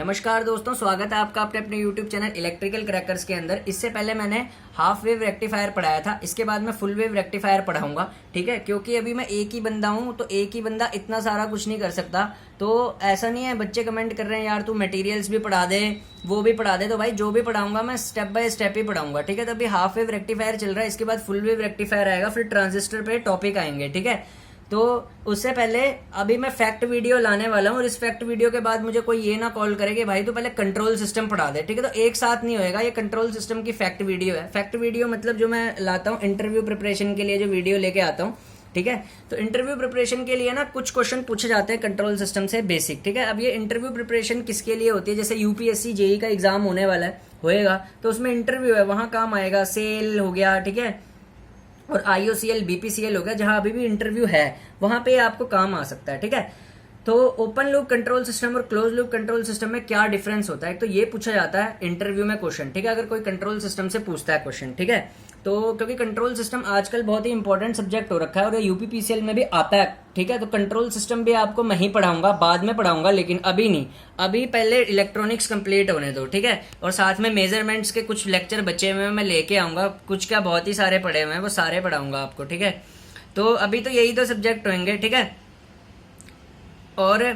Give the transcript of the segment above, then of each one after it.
नमस्कार दोस्तों, स्वागत है आपका अपने अपने YouTube चैनल इलेक्ट्रिकल क्रैकर्स के अंदर। इससे पहले मैंने हाफ वेव रेक्टिफायर पढ़ाया था, इसके बाद मैं फुल वेव रेक्टिफायर पढ़ाऊंगा। ठीक है, क्योंकि अभी मैं एक ही बंदा हूं तो एक ही बंदा इतना सारा कुछ नहीं कर सकता। तो ऐसा नहीं है, बच्चे कमेंट कर रहे हैं यार तू मटेरियल्स भी पढ़ा दे वो भी पढ़ा दे, तो भाई जो भी पढ़ाऊंगा मैं स्टेप बाय स्टेप ही पढ़ाऊंगा। ठीक है, तो अभी हाफ वेव रेक्टिफायर चल रहा है, इसके बाद फुल वेव रेक्टिफायर आएगा, फिर ट्रांजिस्टर पे टॉपिक आएंगे। ठीक है, तो उससे पहले अभी मैं फैक्ट वीडियो लाने वाला हूँ, और इस फैक्ट वीडियो के बाद मुझे कोई ये ना कॉल करे कि भाई तो पहले कंट्रोल सिस्टम पढ़ा दे। ठीक है, तो एक साथ नहीं होएगा, ये कंट्रोल सिस्टम की फैक्ट वीडियो है। फैक्ट वीडियो मतलब जो मैं लाता हूँ इंटरव्यू प्रिपरेशन के लिए, जो वीडियो लेके आता हूँ। ठीक है, तो इंटरव्यू प्रिपरेशन के लिए ना कुछ क्वेश्चन पूछे जाते हैं कंट्रोल सिस्टम से बेसिक। ठीक है, अब ये इंटरव्यू प्रिपरेशन किसके लिए होती है, जैसे यूपीएससी जेई का एग्जाम होने वाला है, होएगा, तो उसमें इंटरव्यू है, वहां काम आएगा। सेल हो गया, ठीक है, और आईओसीएल बीपीसीएल हो गया, जहां अभी भी इंटरव्यू है वहां पे आपको काम आ सकता है। ठीक है, तो ओपन लूप कंट्रोल सिस्टम और क्लोज लूप कंट्रोल सिस्टम में क्या डिफरेंस होता है, तो ये पूछा जाता है इंटरव्यू में क्वेश्चन। ठीक है, अगर कोई कंट्रोल सिस्टम से पूछता है क्वेश्चन। ठीक है, तो क्योंकि कंट्रोल सिस्टम आजकल बहुत ही इंपॉर्टेंट सब्जेक्ट हो रखा है और यूपीपीसीएल में भी आता है। ठीक है, तो कंट्रोल सिस्टम भी आपको मैं ही पढ़ाऊंगा, बाद में पढ़ाऊंगा, लेकिन अभी नहीं, अभी पहले इलेक्ट्रॉनिक्स कंप्लीट होने दो। ठीक है, और साथ में मेजरमेंट्स के कुछ लेक्चर बचे हुए हैं, मैं लेके आऊंगा, कुछ क्या बहुत ही सारे पढ़े हुए हैं, वो सारे पढ़ाऊंगा आपको। ठीक है, तो अभी तो यही दो सब्जेक्ट होंगे। ठीक है, और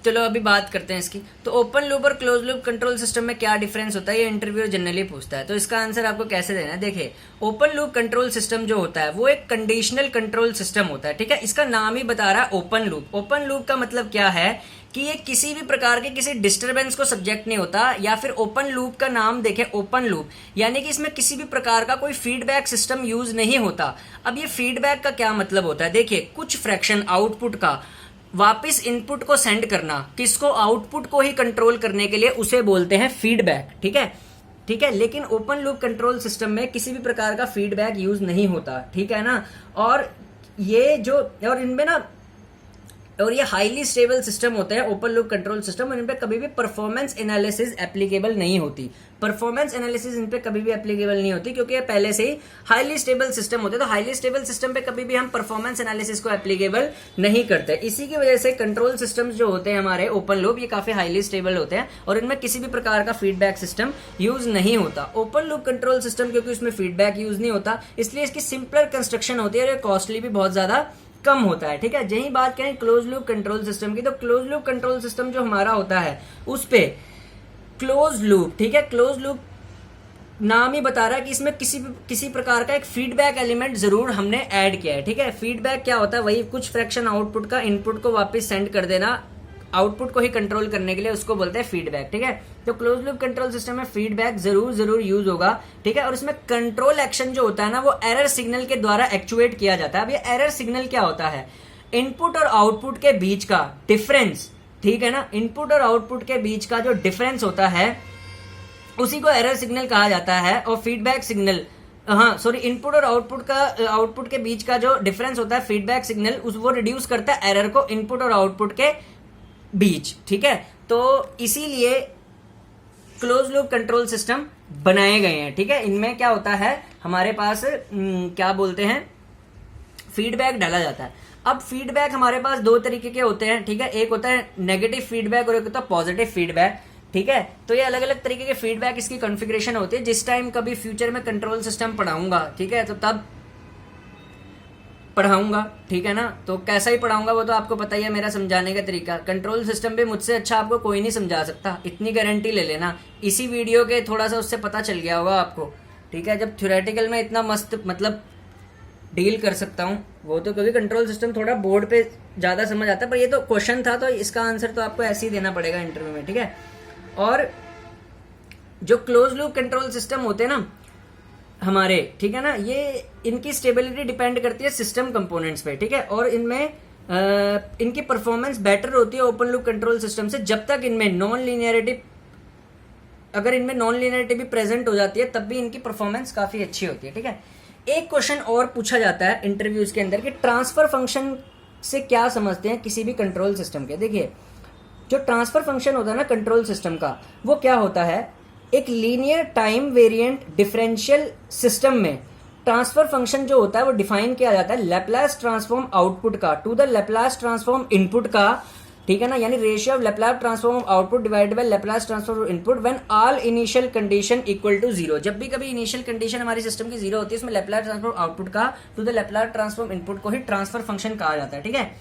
चलो अभी बात करते हैं इसकी। तो ओपन लूप और क्लोज लूप कंट्रोल सिस्टम में क्या डिफरेंस होता है, ये इंटरव्यू जनरली पूछता है, तो इसका आंसर आपको कैसे देना है। देखिए, ओपन लूप कंट्रोल सिस्टम जो होता है वो एक कंडीशनल कंट्रोल सिस्टम होता है। ठीक है, इसका नाम ही बता रहा है ओपन लूप। ओपन लूप का मतलब क्या है कि ये किसी भी प्रकार के किसी डिस्टरबेंस को सब्जेक्ट नहीं होता, या फिर ओपन लूप का नाम देखें ओपन लूप, यानी कि इसमें किसी भी प्रकार का कोई फीडबैक सिस्टम यूज नहीं होता। अब ये फीडबैक का क्या मतलब होता है, देखिए, कुछ फ्रैक्शन आउटपुट का वापस इनपुट को सेंड करना, किसको, आउटपुट को ही कंट्रोल करने के लिए, उसे बोलते हैं फीडबैक। ठीक है, ठीक है, लेकिन ओपन लूप कंट्रोल सिस्टम में किसी भी प्रकार का फीडबैक यूज नहीं होता। ठीक है ना, और ये जो, और इनमें ना, और ये हाईली स्टेबल सिस्टम होते हैं ओपन लूप कंट्रोल सिस्टम, और इन पे कभी भी परफॉर्मेंस एनालिसिस एप्लीकेबल नहीं होती। परफॉर्मेंस एनालिसिस इन पे कभी भी एप्लीकेबल नहीं होती, क्योंकि ये पहले से ही हाईली स्टेबल सिस्टम होते हैं। तो हाईली स्टेबल सिस्टम पे कभी भी हम परफॉर्मेंस एनालिसिस को एप्लीकेबल नहीं करते। इसी की वजह से कंट्रोल सिस्टम्स जो होते हैं हमारे ओपन लूप, ये काफी हाईली स्टेबल होते हैं, और इनमें किसी भी प्रकार का फीडबैक सिस्टम यूज नहीं होता। ओपन लूप कंट्रोल सिस्टम क्योंकि उसमें फीडबैक यूज नहीं होता, इसलिए इसकी सिंपलर कंस्ट्रक्शन होती है, और कॉस्टली भी बहुत ज्यादा कम होता है। ठीक है, यही बात करें क्लोज लूप कंट्रोल सिस्टम की, तो क्लोज लूप कंट्रोल सिस्टम जो हमारा होता है उस पे क्लोज लूप, ठीक है, क्लोज लूप नाम ही बता रहा है कि इसमें किसी प्रकार का एक फीडबैक एलिमेंट जरूर हमने ऐड किया है। ठीक है, फीडबैक क्या होता है, वही कुछ फ्रैक्शन आउटपुट का इनपुट को वापस सेंड कर देना, आउटपुट को ही कंट्रोल करने के लिए, उसको बोलते हैं फीडबैक। ठीक है, तो क्लोज लूप कंट्रोल सिस्टम में फीडबैक जरूर यूज होगा। ठीक है, और इसमें कंट्रोल एक्शन जो होता है ना, वो एरर सिग्नल के द्वारा एक्चुएट किया जाता है। अब ये एरर सिग्नल क्या होता है, इनपुट और आउटपुट के बीच का डिफरेंस। ठीक है ना, इनपुट और आउटपुट के बीच का जो डिफरेंस होता है उसी को एरर सिग्नल कहा जाता है। और फीडबैक सिग्नल, इनपुट और आउटपुट के बीच का जो डिफरेंस होता है फीडबैक सिग्नल, वो रिड्यूस करता है एरर को इनपुट और आउटपुट के बीच। ठीक है, तो इसीलिए क्लोज लूप कंट्रोल सिस्टम बनाए गए हैं। ठीक है, इनमें क्या होता है, हमारे पास क्या बोलते हैं, फीडबैक डाला जाता है। अब फीडबैक हमारे पास दो तरीके के होते हैं। ठीक है, एक होता है नेगेटिव फीडबैक और एक होता है पॉजिटिव फीडबैक। ठीक है, तो ये अलग अलग तरीके के फीडबैक, इसकी कॉन्फ़िगरेशन होती है। जिस टाइम कभी फ्यूचर में कंट्रोल सिस्टम पढ़ाऊंगा, ठीक है, तो तब पढ़ाऊंगा। ठीक है ना, तो कैसा ही पढ़ाऊंगा वो तो आपको पता ही है, मेरा समझाने का तरीका। कंट्रोल सिस्टम भी मुझसे अच्छा आपको कोई नहीं समझा सकता, इतनी गारंटी ले लेना। इसी वीडियो के थोड़ा सा उससे पता चल गया होगा आपको। ठीक है, जब थ्योरेटिकल में इतना मस्त मतलब डील कर सकता हूँ, वो तो क्योंकि कंट्रोल सिस्टम थोड़ा बोर्ड पे ज्यादा समझ आता है, पर ये तो क्वेश्चन था, तो इसका आंसर तो आपको ऐसे ही देना पड़ेगा इंटरव्यू में। ठीक है, और जो क्लोज लूप कंट्रोल सिस्टम होते हैं ना हमारे, ठीक है ना, ये इनकी स्टेबिलिटी डिपेंड करती है सिस्टम कंपोनेंट्स पे। ठीक है, और इनमें इनकी परफॉर्मेंस बेटर होती है ओपन लूप कंट्रोल सिस्टम से, जब तक इनमें नॉन लीनियरिटी, अगर इनमें नॉन लीनियरिटी भी प्रेजेंट हो जाती है तब भी इनकी परफॉर्मेंस काफी अच्छी होती है। ठीक है, एक क्वेश्चन और पूछा जाता है इंटरव्यूज के अंदर कि ट्रांसफर फंक्शन से क्या समझते हैं किसी भी कंट्रोल सिस्टम के। देखिए, जो ट्रांसफर फंक्शन होता है ना कंट्रोल सिस्टम का, वो क्या होता है, एक linear time variant differential system में ट्रांसफर फंक्शन जो होता है वो डिफाइन किया जाता है लैपलास ट्रांसफॉर्म आउटपुट का to the Laplace transform input का ठीक है ना, यानी ratio of Laplace transform of output divided by Laplace transform of input when all initial condition equal to zero. जब भी कभी इनिशियल कंडीशन हमारी सिस्टम की जीरो होती है, उसमें लैप्लास ट्रांसफॉर्म आउटपुट का to the Laplace transform input को ही ट्रांसफर फंक्शन कहा जाता है। ठीक है,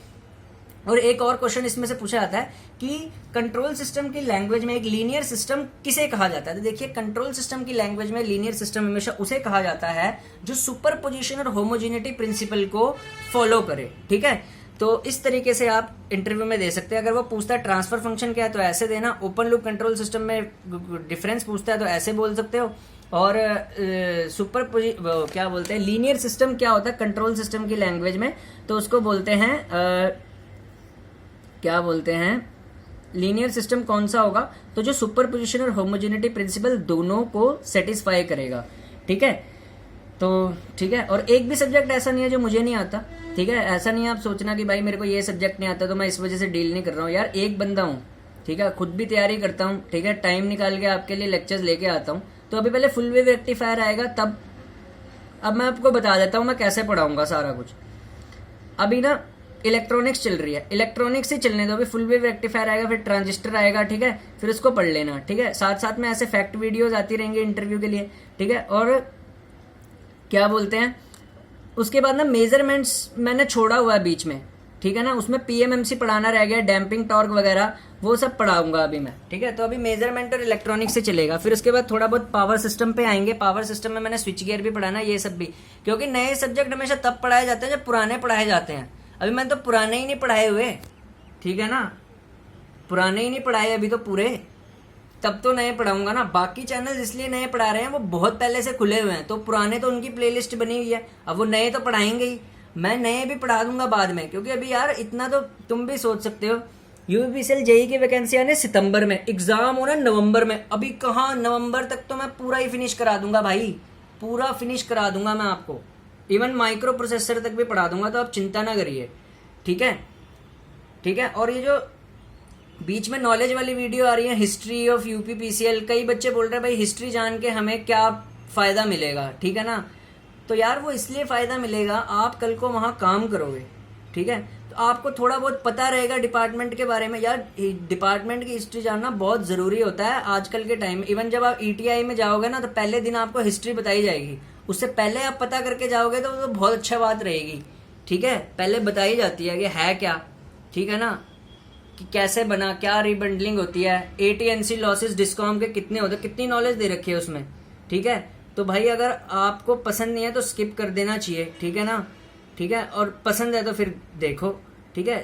और एक और क्वेश्चन इसमें से पूछा जाता है कि कंट्रोल सिस्टम की लैंग्वेज में एक लीनियर सिस्टम किसे कहा जाता है। तो देखिए, कंट्रोल सिस्टम की लैंग्वेज में लीनियर सिस्टम हमेशा उसे कहा जाता है जो सुपरपोजिशन और होमोजेनिटी प्रिंसिपल को फॉलो करे। ठीक है, तो इस तरीके से आप इंटरव्यू में दे सकते हैं। अगर वो पूछता है ट्रांसफर फंक्शन क्या है तो ऐसे देना, ओपन लूप कंट्रोल सिस्टम में डिफरेंस पूछता है तो ऐसे बोल सकते हो, और क्या बोलते हैं लीनियर सिस्टम क्या होता है कंट्रोल सिस्टम की लैंग्वेज में, तो उसको बोलते हैं क्या बोलते हैं लीनियर सिस्टम कौन सा होगा, तो जो सुपरपोजिशन और होमोजेनिटी प्रिंसिपल दोनों को सेटिस्फाई करेगा। ठीक है, तो ठीक है, और एक भी सब्जेक्ट ऐसा नहीं है जो मुझे नहीं आता। ठीक है, ऐसा नहीं है आप सोचना कि भाई मेरे को ये सब्जेक्ट नहीं आता तो मैं इस वजह से डील नहीं कर रहा हूँ। यार एक बंदा हूँ, ठीक है, खुद भी तैयारी करता हूँ। ठीक है, टाइम निकाल के आपके लिए लेक्चर्स लेके आता हूँ। तो अभी पहले फुल वेव रेक्टिफायर आएगा तब, अब मैं आपको बता देता हूँ मैं कैसे पढ़ाऊंगा सारा कुछ। अभी ना इलेक्ट्रॉनिक्स चल रही है, इलेक्ट्रॉनिक्स ही चलने दो, अभी फुल वेव रेक्टिफायर आएगा, फिर ट्रांजिस्टर आएगा। ठीक है, फिर उसको पढ़ लेना। ठीक है, साथ साथ में ऐसे फैक्ट वीडियोस आती रहेंगी इंटरव्यू के लिए। ठीक है, और क्या बोलते हैं उसके बाद ना मेजरमेंट्स मैंने छोड़ा हुआ है बीच में। ठीक है ना, उसमें पीएमएमसी पढ़ाना रह गया, डैम्पिंग टॉर्क वगैरह वो सब पढ़ाऊंगा अभी मैं। ठीक है, तो अभी मेजरमेंट और इलेक्ट्रॉनिक्स से चलेगा। फिर उसके बाद थोड़ा बहुत पावर सिस्टम पे आएंगे। पावर सिस्टम में मैंने स्विच गियर भी पढ़ाना, ये सब भी, क्योंकि नए सब्जेक्ट हमेशा तब पढ़ाए जाते हैं जब पुराने पढ़ाए जाते हैं। अभी मैंने तो पुराने ही नहीं पढ़ाए हुए। ठीक है ना, पुराने ही नहीं पढ़ाए अभी तो पूरे, तब तो नए पढ़ाऊंगा ना। बाकी चैनल इसलिए नए पढ़ा रहे हैं, वो बहुत पहले से खुले हुए हैं, तो पुराने तो उनकी प्लेलिस्ट बनी हुई है, अब वो नए तो पढ़ाएंगे ही। मैं नए भी पढ़ा दूंगा बाद में, क्योंकि अभी यार इतना तो तुम भी सोच सकते हो, यूपीसीएल जेई की वैकेंसी आने सितंबर में, एग्जाम होना नवंबर में। अभी कहाँ, नवंबर तक तो मैं पूरा ही फिनिश करा दूंगा भाई, पूरा फिनिश करा दूंगा मैं आपको। इवन माइक्रो प्रोसेसर तक भी पढ़ा दूंगा, तो आप चिंता ना करिए। ठीक है, ठीक है, और ये जो बीच में नॉलेज वाली वीडियो आ रही है, हिस्ट्री ऑफ यूपीपीसीएल, कई बच्चे बोल रहे हैं भाई हिस्ट्री जान के हमें क्या फायदा मिलेगा। ठीक है ना, तो यार वो इसलिए फायदा मिलेगा, आप कल को वहां काम करोगे। ठीक है, तो आपको थोड़ा बहुत पता रहेगा डिपार्टमेंट के बारे में। यार डिपार्टमेंट की हिस्ट्री जानना बहुत जरूरी होता है आजकल के टाइम में। इवन जब आप ईटीआई में जाओगे ना, तो पहले दिन आपको हिस्ट्री बताई जाएगी, उससे पहले आप पता करके जाओगे तो बहुत अच्छा बात रहेगी। ठीक है, पहले बताई जाती है कि है क्या। ठीक है ना, कि कैसे बना, क्या रिबंडलिंग होती है, एटीएनसी लॉसेस डिस्कॉम के कितने होते, कितनी नॉलेज दे रखी है उसमें। ठीक है, तो भाई अगर आपको पसंद नहीं है तो स्किप कर देना चाहिए। ठीक है ना, ठीक है, और पसंद है तो फिर देखो। ठीक है,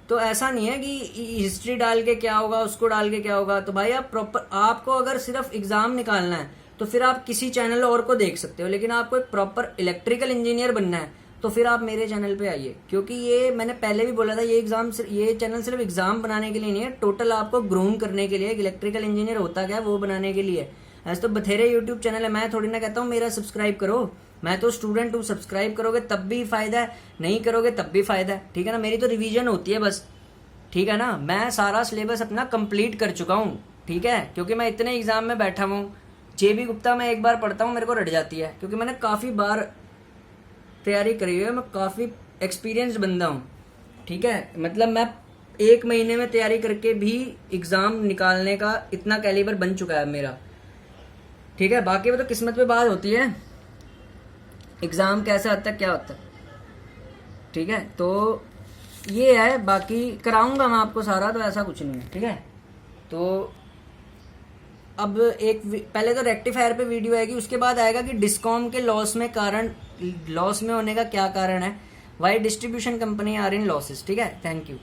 तो ऐसा नहीं है कि हिस्ट्री डाल के क्या होगा, उसको डाल के क्या होगा। तो भाई आप प्रॉपर, आपको अगर सिर्फ एग्जाम निकालना है तो फिर आप किसी चैनल और को देख सकते हो, लेकिन आपको एक प्रॉपर इलेक्ट्रिकल इंजीनियर बनना है तो फिर आप मेरे चैनल पे आइए। क्योंकि ये मैंने पहले भी बोला था, ये चैनल सिर्फ एग्जाम बनाने के लिए नहीं है, टोटल आपको ग्रूम करने के लिए, इलेक्ट्रिकल इंजीनियर होता क्या है वो बनाने के लिए। ऐसे तो बथेरे यूट्यूब चैनल है, मैं थोड़ी ना कहता हूँ मेरा सब्सक्राइब करो, मैं तो स्टूडेंट हूँ। सब्सक्राइब करोगे तब भी फायदा है, नहीं करोगे तब भी फायदा है। ठीक है ना, मेरी तो रिवीजन होती है बस। ठीक है ना, मैं सारा सिलेबस अपना कंप्लीट कर चुका हूँ। ठीक है, क्योंकि मैं इतने एग्जाम में बैठा हूँ। जेबी गुप्ता में एक बार पढ़ता हूँ मेरे को रट जाती है, क्योंकि मैंने काफी बार तैयारी करी हुई है, मैं काफी एक्सपीरियंस्ड बंदा हूँ। ठीक है, मतलब मैं 1 महीने में तैयारी करके भी एग्जाम निकालने का इतना कैलिबर बन चुका है मेरा। ठीक है, बाकी वो तो किस्मत पे बात होती है, एग्जाम कैसा होता है क्या होता है। ठीक है, तो ये है, बाकी कराऊंगा मैं आपको सारा, तो ऐसा कुछ नहीं है। ठीक है, तो अब एक पहले तो रेक्टिफायर पे वीडियो आएगी, उसके बाद आएगा कि डिस्कॉम के लॉस में होने का क्या कारण है, why distribution company are in losses. ठीक है, थैंक यू।